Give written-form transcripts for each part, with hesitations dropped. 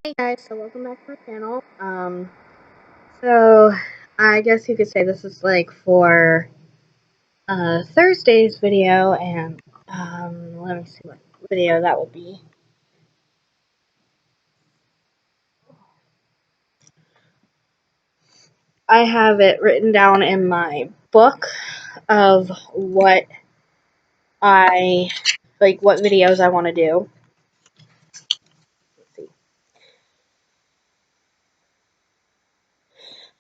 Hey guys, so welcome back to my channel. So I guess you could say this is like for Thursday's video, and let me see what video that would be. I have it written down in my book of what I what videos I want to do. Let's see.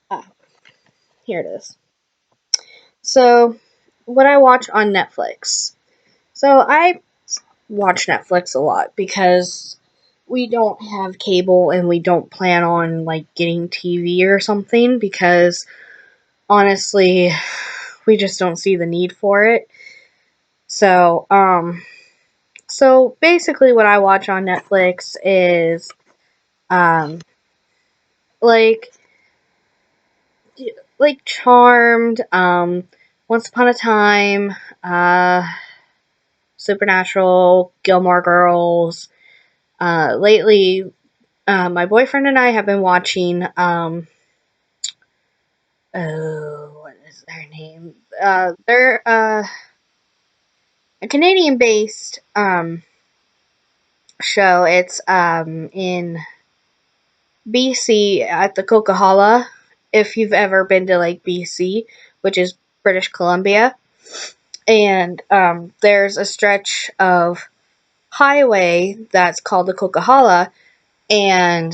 Ah, here it is. So, what I watch on Netflix. So I watch Netflix a lot because we don't have cable and we don't plan on like getting TV or something because honestly we just don't see the need for it. So, so basically what I watch on Netflix is um like Charmed, Once Upon a Time, Supernatural, Gilmore Girls. Lately my boyfriend and I have been watching oh, what is their name? They're a Canadian-based show. It's in BC at the Coquihalla. If you've ever been to like BC, which is British Columbia, and there's a stretch of highway that's called the Coquihalla, and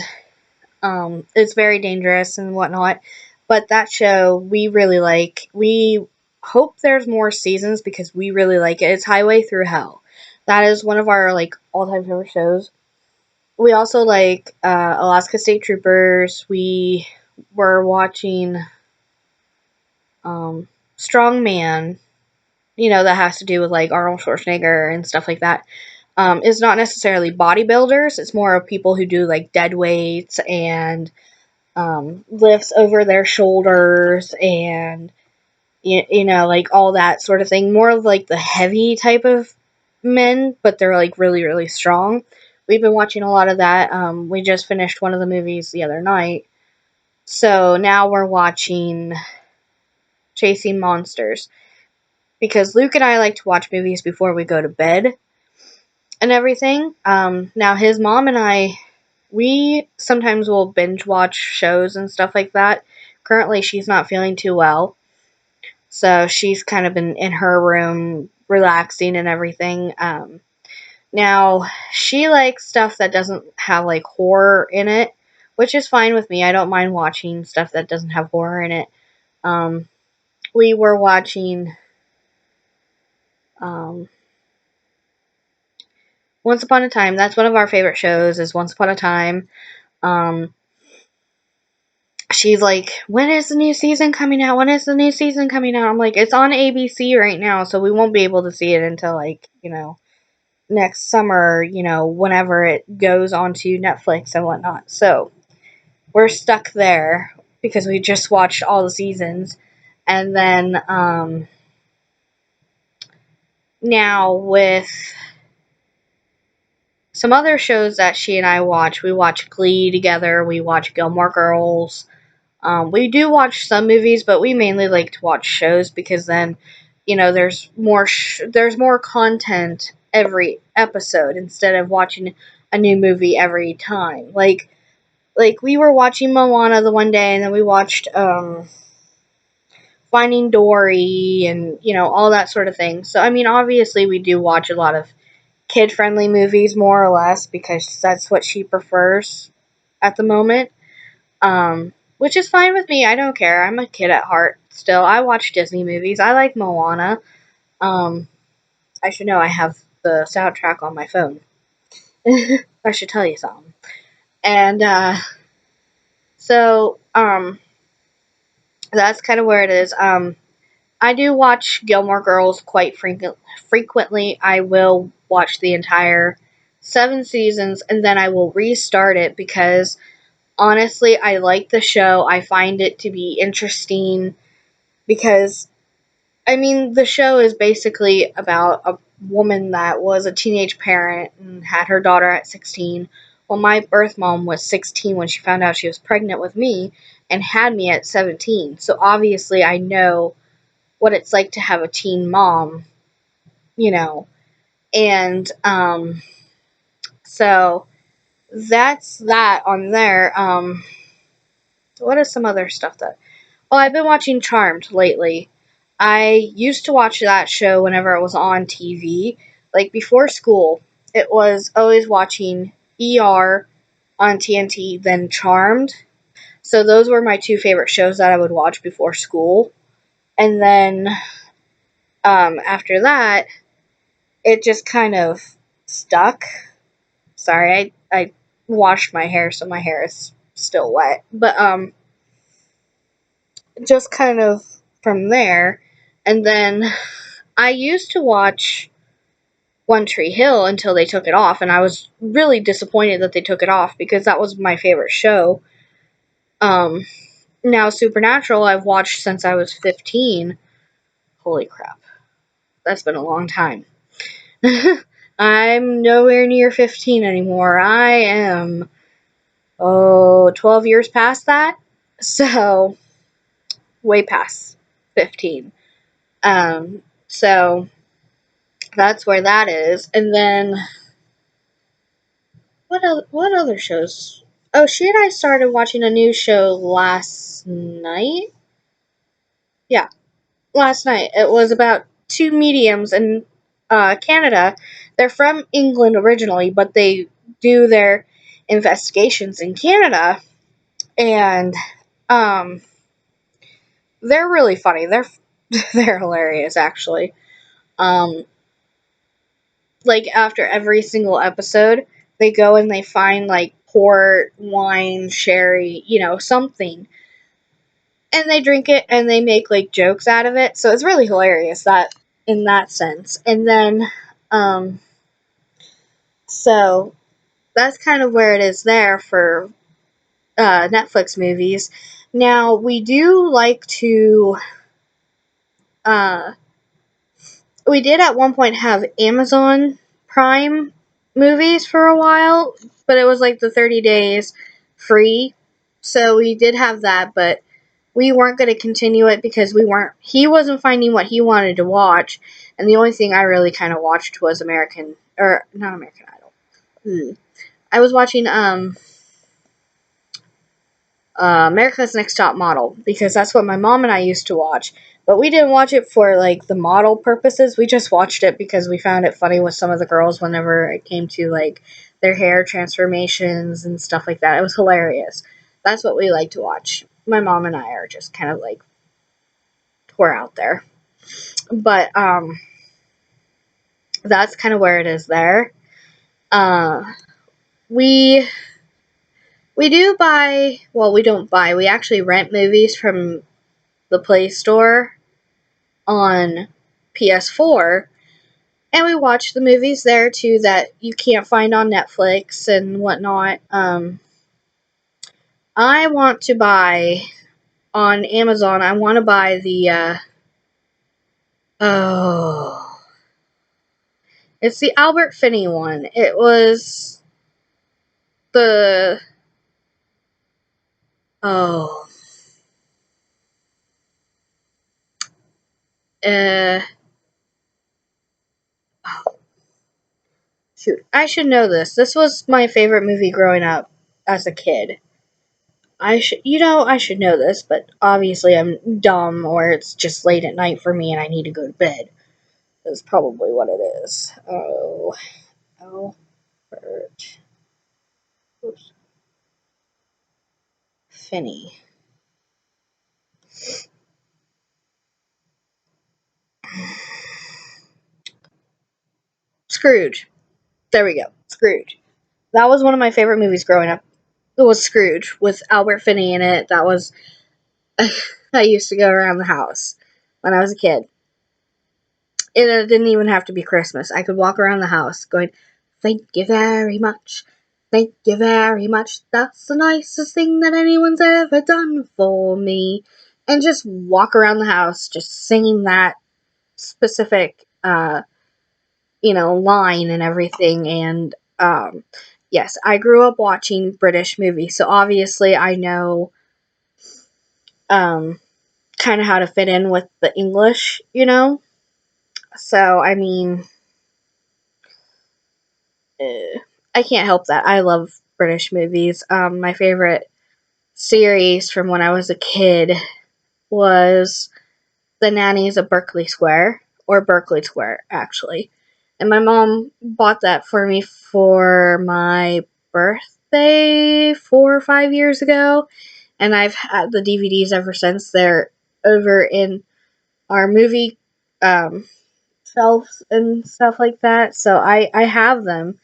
it's very dangerous and whatnot. But that show we really like. We hope there's more seasons because we really like it. It's Highway Through Hell. That is one of our like all time favorite shows. We also like Alaska State Troopers. We were watching Strong Man. You know, that has to do with like Arnold Schwarzenegger and stuff like that. It's not necessarily bodybuilders. It's more of people who do like dead weights and lifts over their shoulders and you know, like all that sort of thing. More of like the heavy type of men, but they're like really really strong. We've been watching a lot of that. We just finished one of the movies the other night, so now we're watching Chasing Monsters because Luke and I like to watch movies before we go to bed and everything. Now his mom and I, we sometimes will binge watch shows and stuff like that. Currently, she's not feeling too well, so she's kind of been in her room relaxing and everything. Now, she likes stuff that doesn't have like horror in it, which is fine with me. I don't mind watching stuff that doesn't have horror in it. Um, we were watching um, Once Upon a Time. That's one of our favorite shows. Is Once Upon a Time. Um, she's like, when is the new season coming out? When is the new season coming out? I'm like, it's on ABC right now, so we won't be able to see it until like next summer. Whenever it goes onto Netflix and whatnot. So we're stuck there because we just watched all the seasons, and then now with some other shows that she and I watch. We watch Glee together. We watch Gilmore Girls. We do watch some movies, but we mainly like to watch shows because then, there's more content every episode instead of watching a new movie every time. Like we were watching Moana the one day, and then we watched Finding Dory, and all that sort of thing. So I mean, obviously, we do watch a lot of kid-friendly movies, more or less, because that's what she prefers at the moment. Which is fine with me. I don't care. I'm a kid at heart. Still, I watch Disney movies. I like Moana. Um, I should know I have the soundtrack on my phone. I should tell you something. And so that's kind of where it is. I do watch Gilmore Girls quite frequently. I will watch the entire 7 seasons and then I will restart it because honestly, I like the show. I find it to be interesting because, I mean, the show is basically about a woman that was a teenage parent and had her daughter at 16 Well, my birth mom was 16 when she found out she was pregnant with me and had me at 17. So obviously I know what it's like to have a teen mom, you know. And so that's that on there. What is some other stuff that Oh, I've been watching Charmed lately. I used to watch that show whenever it was on TV. Like before school, it was always watching ER on TNT, then Charmed. So those were my two favorite shows that I would watch before school. And then after that, it just kind of stuck. Sorry, I washed my hair, so my hair is still wet. But just kind of from there. And then I used to watch One Tree Hill until they took it off, and I was really disappointed that they took it off because that was my favorite show. Um, Now Supernatural I've watched since I was 15. Holy crap. That's been a long time. I'm nowhere near 15 anymore. I am 12 years past that. So, way past 15. So that's where that is. And then what other shows? Oh, she and I started watching a new show last night. Yeah, last night. It was about two mediums in Canada. They're from England originally, but they do their investigations in Canada, and um, they're really funny. They're they're hilarious, actually. Um, like after every single episode, they go and they find like port, wine, sherry, something, and they drink it and they make like jokes out of it. So it's really hilarious that in that sense. And then um so that's kind of where it is there for Netflix movies. Now we do like to uh we did at one point have Amazon Prime movies for a while, but it was like the 30 days free. So we did have that, but we weren't going to continue it because he wasn't finding what he wanted to watch, and the only thing I really kind of watched was not American Idol. I was watching America's Next Top Model because that's what my mom and I used to watch. But we didn't watch it for like the model purposes. We just watched it because we found it funny with some of the girls whenever it came to like their hair transformations and stuff like that. It was hilarious. That's what we like to watch. My mom and I are just kind of like we're out there. But that's kind of where it is there. Uh we we do buy, well, we don't buy. We actually rent movies from the Play Store on PS4, and we watch the movies there too that you can't find on Netflix and whatnot. I want to buy on Amazon. I want to buy the oh, it's the Albert Finney one. It was the oh uh shoot, I should know this. This was my favorite movie growing up as a kid. I should know this, but obviously I'm dumb or it's just late at night for me and I need to go to bed. That's probably what it is. Oh, Albert Finney. Scrooge. There we go. Scrooge. That was one of my favorite movies growing up. It was Scrooge with Albert Finney in it. That was I used to go around the house when I was a kid. It didn't even have to be Christmas. I could walk around the house going, "Thank you very much. Thank you very much. That's the nicest thing that anyone's ever done for me." And just walk around the house just singing that specific line and everything. And yes, I grew up watching British movies, so obviously I know kind of how to fit in with the English, you know? So, I mean, I can't help that. I love British movies. My favorite series from when I was a kid was The Nannies of Berkeley Square, or Berkeley Square, actually. And my mom bought that for me for my birthday 4 or 5 years ago. And I've had the DVDs ever since. They're over in our movie um, shelves and stuff like that. So I have them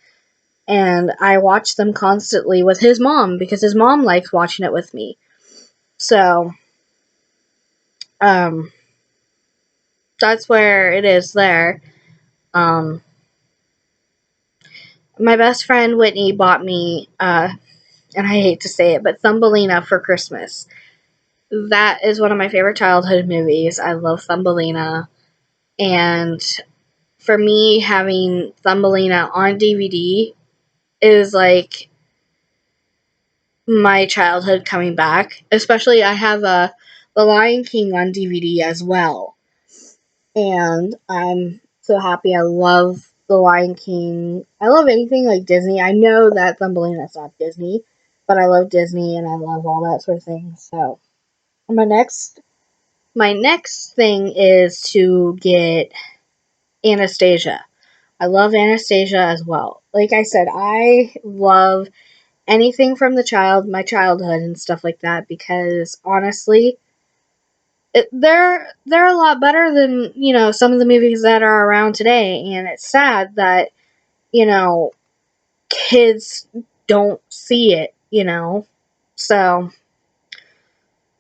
and I watch them constantly with his mom because his mom likes watching it with me. So um, that's where it is there. Um, my best friend Whitney bought me, and I hate to say it, but Thumbelina for Christmas. That is one of my favorite childhood movies. I love Thumbelina. And for me, having Thumbelina on DVD is like my childhood coming back. Especially, I have The Lion King on DVD as well. And I'm so happy. I love The Lion King. I love anything like Disney. I know that Thumbelina's not Disney, but I love Disney and I love all that sort of thing. So my next thing is to get Anastasia. I love Anastasia as well. Like I said, I love anything from my childhood and stuff like that because honestly, they're a lot better than some of the movies that are around today, and it's sad that you know kids don't see it. So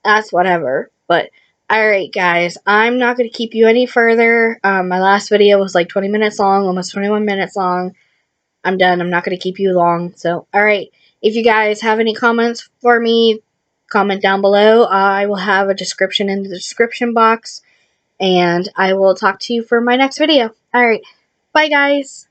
that's whatever. But all right, guys, I'm not going to keep you any further. My last video was like 20 minutes long, almost 21 minutes long. I'm done. I'm not going to keep you long. So, all right. If you guys have any comments for me, comment down below. I will have a description in the description box. And I will talk to you for my next video. All right. Bye, guys.